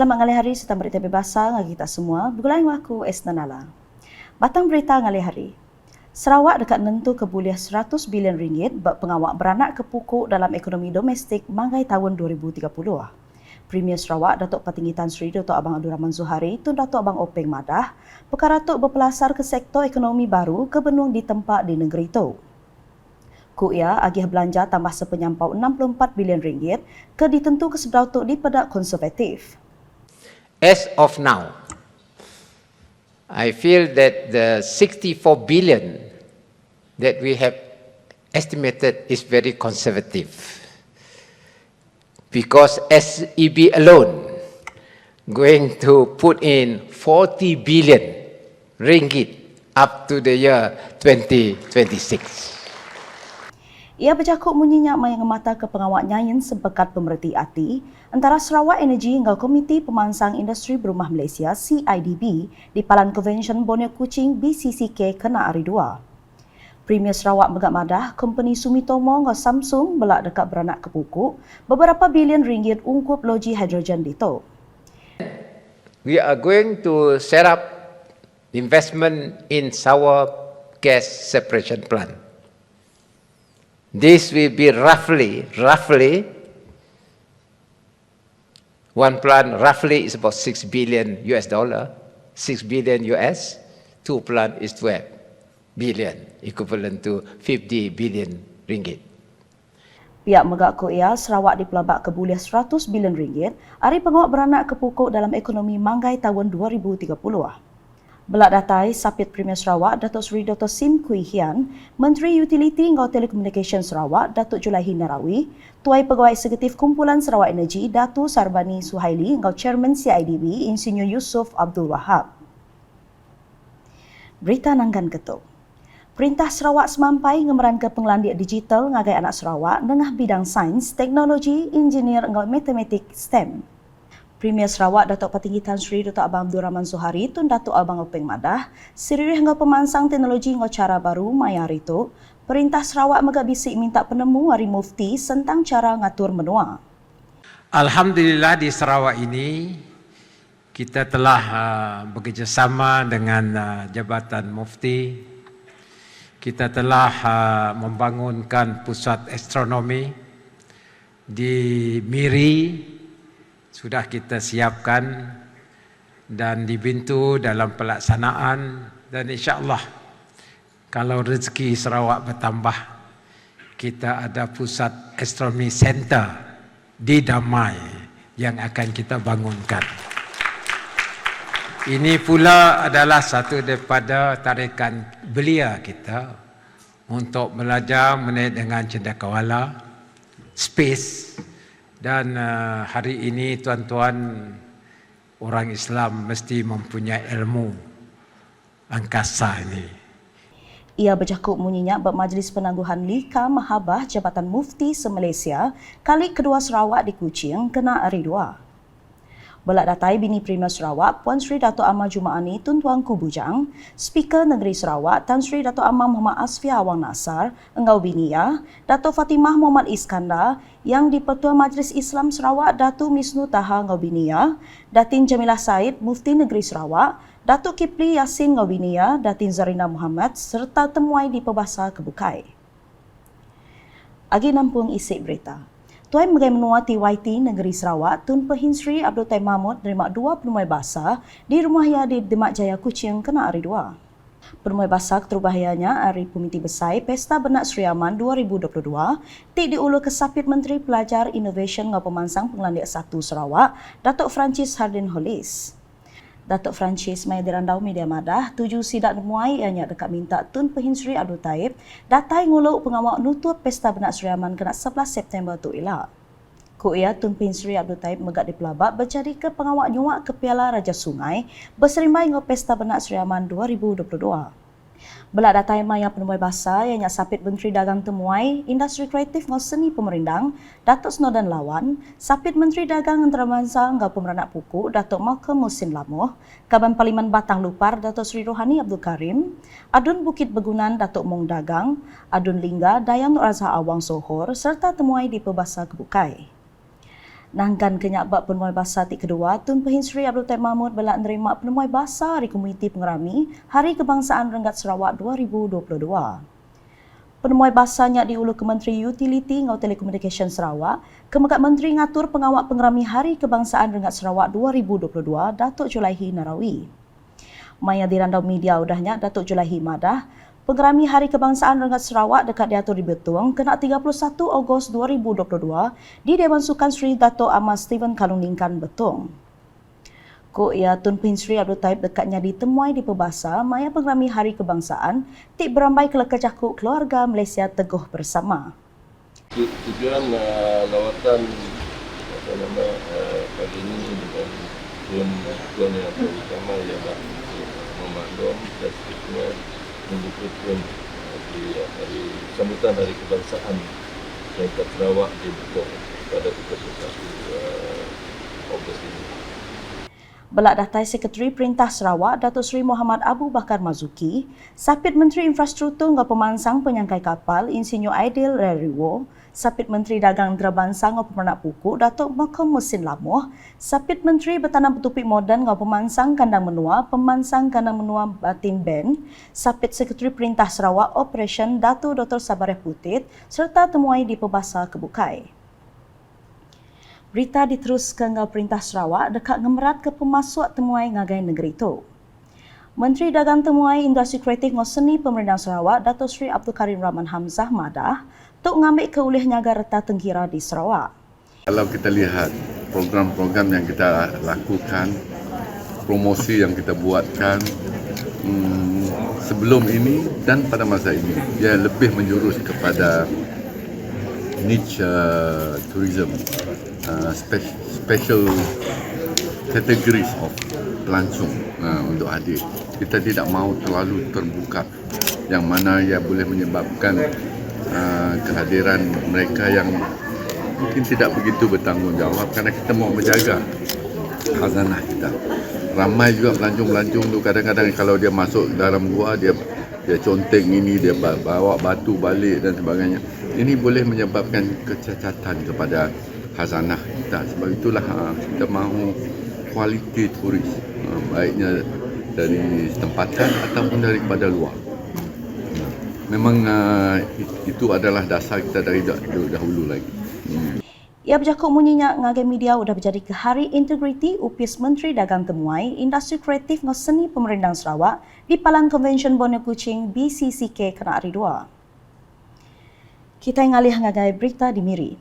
Selamat ngalih hari serta berita bebasa ngagi kita semua. Bergulai aku Esnanala. Batang berita ngalih hari. Sarawak dekat nentu kebuliah 100 bilion ringgit bak pengawak beranak kepukuk dalam ekonomi domestik manggai tahun 2030. Premier Sarawak Datuk Petinggi Tan Sri Datuk Abang Abdul Rahman Zuhari Tun Datuk Abang Openg Madah perkara tuk berpelasar ke sektor ekonomi baru ke benung di tempat di negeri itu. Kuia agih belanja tambah sepenyampau 64 bilion ringgit ke ditentu ke sebelah tuk di pedak konservatif. As of now, I feel that the 64 billion that we have estimated is very conservative because SEB alone going to put in 40 billion ringgit up to the year 2026. Ia bercakap menyenyak mayang mata ke pengawak nyayin sepekat pemerhati hati antara Sarawak Energy hingga Komiti Pemansang Industri Berumah Malaysia CIDB di Palan Convention Borneo Kuching BCCK kena hari 2. Premier Sarawak Megat Madah, Company Sumitomo hingga Samsung belak dekat beranak kepukuk beberapa bilion ringgit ungkup loji hidrogen dito. We are going to set up investment in sour gas separation plant. This will be roughly one plant roughly is about 6 billion US dollar, 6 billion US, two plant is 12 billion, equivalent to 50 billion ringgit. Pihak Megak Kuia Sarawak dipelabak kebuliah 100 bilion ringgit hari pengawak beranak kepukuk dalam ekonomi manggai tahun 2030. Belak datai Sapit Premier Sarawak Datuk Seri Dr. Sim Kui Hian, Menteri Utility hingga Telekomunikasi Sarawak Datuk Julaihi Narawi, Tuai Pegawai Eksekutif Kumpulan Sarawak Energy Datuk Sarbani Suhaili hingga Chairman CIDB Insinyur Yusof Abdul Wahab. Berita Nanggan Ketuk. Perintah Sarawak semampai ngemeran ke penglandik digital ngagai anak Sarawak dengan bidang sains, teknologi, engineer hingga matematik STEM. Premier Sarawak Datuk Petinggi Tan Sri Datuk Abang Abdul Rahman Zuhari Tun Datuk Abang Openg Madah sirih hingga pemansang teknologi hingga cara baru mayar itu Perintah Sarawak megak bisik minta penemu hari mufti tentang cara ngatur menua. Alhamdulillah di Sarawak ini kita telah bekerjasama dengan Jabatan Mufti. Kita telah membangunkan pusat astronomi di Miri. Sudah kita siapkan dan dibintu dalam pelaksanaan dan insya-Allah kalau rezeki Sarawak bertambah kita ada pusat astronomi center di Damai yang akan kita bangunkan. Ini pula adalah satu daripada tarikan belia kita untuk belajar mengenai dengan cendakawala space. Dan hari ini tuan-tuan orang Islam mesti mempunyai ilmu angkasa ini. Ia bercakap menyenyak bab Majlis Penangguhan Lika Mahabah Jabatan Mufti se-Malaysia kali kedua Sarawak di Kuching kena hari 2. Belak datai bini Premier Sarawak Puan Sri Dato' Amar Jumaani Tun Tuanku Bujang, Speaker Negeri Sarawak Tan Sri Dato' Amar Muhammad Asfia Awang Nasar, engau binia, Dato' Fatimah Muhammad Iskandar, yang di-Pertua Majlis Islam Sarawak Datuk Misnu Taha engau binia, Datin Jamilah Said Mufti Negeri Sarawak, Datuk Kipli Yasin engau binia, Datin Zarina Muhammad serta temuai di Pebasa Kebukai. Agi nampung isik berita. Tuan Megai Menua TYT Negeri Sarawak Tun Pehin Sri Abdul Taib Mahmud nerima 2 penuai basah di Rumahya di Demak Jaya Kuching kena hari 2. Penuai basah keterbahayanya Hari Pemiti Besai Pesta Benak Sri Aman 2022 tik diulur ke Sapit Menteri Pelajar Innovation ngau Pemansang Penglandik 1 Sarawak Datuk Francis Hardin Hollis. Datuk Francis mai dirandau media madah tuju sidak nemuai ianya dekat minta Tun Pehin Sri Abdul Taib datai nguluk pengawak nutup Pesta Benak Sri Aman kena 11 September tu elak. Kuia Tun Pehin Sri Abdul Taib megak dipelabak berjadi ke pengawak nyuak ke Piala Raja Sungai berserimbai ngau Pesta Benak Sri Aman 2022. Belak datai maya penuai basah yang Sapit Menteri Dagang Temuai, Industri Kreatif ngau Seni Pemerindang, Datuk Snowden Lawan, Sapit Menteri Dagang Antarabangsa ngau Pemeranak Pukuk, Datuk Malcolm Musin Lamuh, Kaban Parlimen Batang Lupar, Datuk Seri Rohani Abdul Karim, Adun Bukit Begunan, Datuk Mong Dagang, Adun Lingga, Dayan Nur Azhar Awang Sohor, serta temuai di Pebasa Kebukai. Nangkan kenyak bab penemuan bahasa ti kedua, Tun Pehin Sri Abdul Taib Mahmud belak menerima penemuan bahasa di Komuniti Pengerami Hari Kebangsaan Renggat Sarawak 2022. Penemuan bahasanya di Ulu Kementeri Utility ngau Telekomunikasi Sarawak, Kemekat Menteri ngatur pengawak pengerami Hari Kebangsaan Renggat Sarawak 2022, Datuk Julaihi Narawi. Maya dirandau media udahnya Datuk Julaihi madah, pengerami Hari Kebangsaan Renggat Sarawak dekat diatur di Betung kena 31 Ogos 2022 di Dewan Sukan Sri Dato' Ahmad Steven Kaluningkan Betung. Ko ia Tun Pehin Sri Abdul Taib dekatnya ditemuai di Pebasa, maya pengerami Hari Kebangsaan tik berambai ke lekajahku keluarga Malaysia Teguh Bersama. Tujuan lawatan pagi ini dengan tuan yang pertama ialah memaklum dan seterusnya mendukung di hari sambutan Hari Kebangsaan Renggat Sarawak di Betung pada 31 Ogos ini. Belak datai Sekretari Perintah Sarawak, Datuk Seri Muhammad Abu Bakar Mazuki, Sapit Menteri Infrastruktur ngau Pemansang Penyangkai Kapal, Insinyur Aidil Reriwo, Sapit Menteri Dagang Antarabangsang ngau Pemernak Pukuk, Datuk Makom Mesin Lamuh, Sapit Menteri Bertanam Petupik Moden ngau Pemansang Kandang Menua, Pemansang Kandang Menua Batin Ben, Sapit Sekretari Perintah Sarawak Operation Datuk Dr. Sabareh Putit, serta temuai di Pebasa Kebukai. Berita diteruskan ngau Perintah Sarawak dekat ngemerat ke pemasuk temuai ngagai negeri itu. Menteri Dagang Temuai Industri Kreatif ngau Seni Pemerintahan Sarawak, Datuk Seri Abdul Karim Rahman Hamzah madah, tuk ngambil ke ulih nyaga reta Tengkira di Sarawak. Kalau kita lihat program-program yang kita lakukan, promosi yang kita buatkan sebelum ini dan pada masa ini, dia lebih menjurus kepada niche tourism, special categories of pelancong untuk hadir. Kita tidak mahu terlalu terbuka, yang mana ia boleh menyebabkan kehadiran mereka yang mungkin tidak begitu bertanggungjawab, karena kita mahu menjaga khazanah kita. Ramai juga pelancong-pelancong tu kadang-kadang kalau dia masuk dalam gua, dia conteng ini, dia bawa batu balik dan sebagainya. Ini boleh menyebabkan kecacatan kepada khazanah kita. Sebab itulah kita mahu kualiti turis, baiknya dari tempatan ataupun daripada luar. Memang itu adalah dasar kita dari dahulu lagi. Ia berjakuk munyinya ngagai media udah berjadi ke Hari Integriti Upis Menteri Dagang Temuai Industri Kreatif ngau Seni Pemerintahan Sarawak di Palang Convention Borneo Kuching BCCK kena hari 2. Kita ngalih ngagai berita di Miri.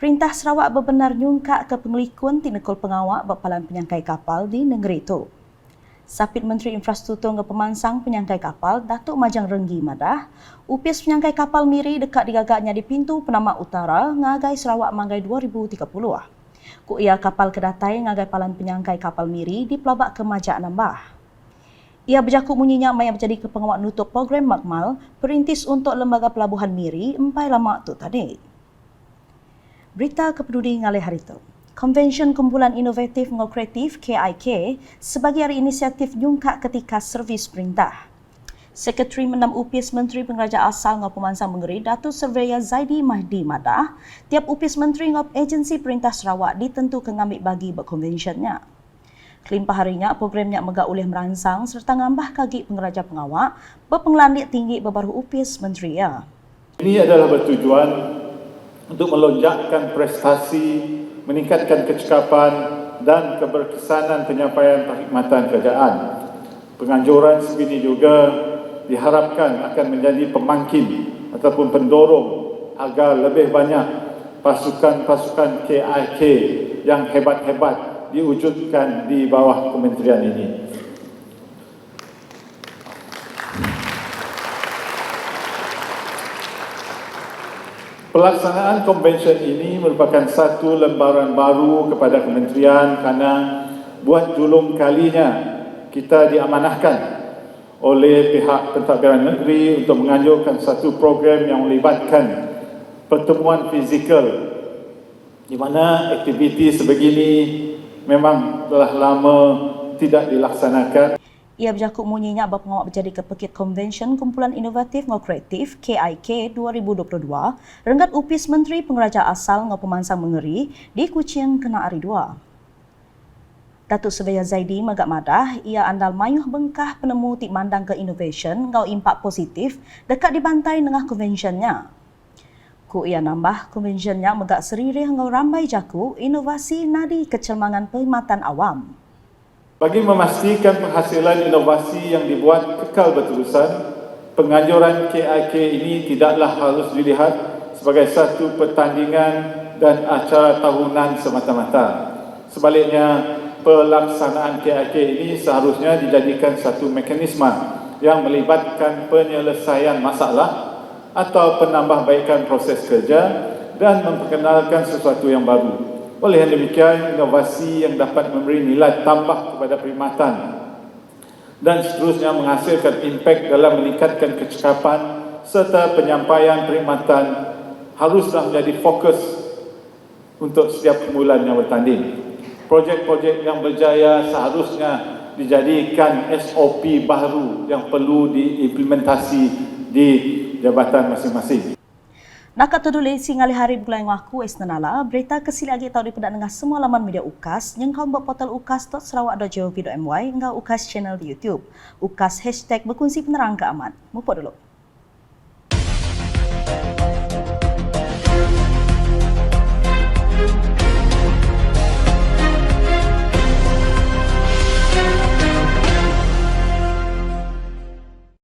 Perintah Sarawak berbenar nyungkak ke pengelikun tinekul pengawak berpalan penyangkai kapal di negeri itu. Sapit Menteri Infrastruktur ngau Pemansang Penyangkai Kapal, Datuk Majang Renggi madah, upis penyangkai kapal Miri dekat digagaknya di pintu Penamak Utara ngagai Sarawak manggai 2030. Ku ia kapal kedatai ngagai palan penyangkai kapal Miri di pelabak ke Majak Nambah. Ia berjakuk munyinya maya menjadi ke pengawak nutup program Makmal perintis untuk Lembaga Pelabuhan Miri empai lama tu tadi. Berita kepeduli ngalih hari itu. Konvensyen Kumpulan Inovatif ngau Kreatif KIK sebagai hari inisiatif nyungkak ketika servis perintah. Sekretari Mendam Upis Menteri Pengraja Asal ngau Pemansang Menggeri, Datuk Surveyor Zaidi Mahdi madah, tiap upis menteri ngau agensi perintah Sarawak ditentu ke ngambil bagi berkonvensyennya. Kelimpah harinya programnya megak oleh merangsang serta ngambah kaki pengraja pengawak berpenglandik tinggi berbaru upis menteri ya. Ini adalah bertujuan untuk melonjakkan prestasi, meningkatkan kecekapan dan keberkesanan penyampaian perkhidmatan kerajaan. Penganjuran sebini juga diharapkan akan menjadi pemangkin ataupun pendorong agar lebih banyak pasukan-pasukan KIK yang hebat-hebat diwujudkan di bawah kementerian ini. Pelaksanaan konvensyen ini merupakan satu lembaran baru kepada kementerian kerana buat julung kalinya kita diamanahkan oleh pihak pentadbiran negeri untuk menganjurkan satu program yang melibatkan pertemuan fizikal di mana aktiviti sebegini memang telah lama tidak dilaksanakan. Ia berjakuk munyinya berpengawak berjadi kepekit Convention Kumpulan Inovatif ngau Kreatif KIK 2022 renggat upis Menteri Pengeraja Asal ngau Pemansang Mengeri di Kuching kena hari 2. Datuk Surveyor Zaidi megak madah ia andal mayuh bengkah penemu tik mandang ke innovation ngau impak positif dekat di bantai tengah konvensionnya. Ku ia nambah konvensionnya megak seririh ngau rambai jaku inovasi nadi kecermangan perkhidmatan awam. Bagi memastikan penghasilan inovasi yang dibuat kekal berterusan, penganjuran KIK ini tidaklah harus dilihat sebagai satu pertandingan dan acara tahunan semata-mata. Sebaliknya, pelaksanaan KIK ini seharusnya dijadikan satu mekanisme yang melibatkan penyelesaian masalah atau penambahbaikan proses kerja dan memperkenalkan sesuatu yang baru. Oleh yang demikian, inovasi yang dapat memberi nilai tambah kepada perkhidmatan dan seterusnya menghasilkan impak dalam meningkatkan kecekapan serta penyampaian perkhidmatan haruslah menjadi fokus untuk setiap kumpulan yang bertanding. Projek-projek yang berjaya seharusnya dijadikan SOP baru yang perlu diimplementasi di jabatan masing-masing. Nak tertulis singali hari bulan aku Esnanala, berita kesili lagi tahu dipedak dengan semua laman media UKAS yang kau buat portal ukas.sarawak.gov.my hingga UKAS channel di YouTube. UKAS #berkongsi penerang keaman. Mupok dulu.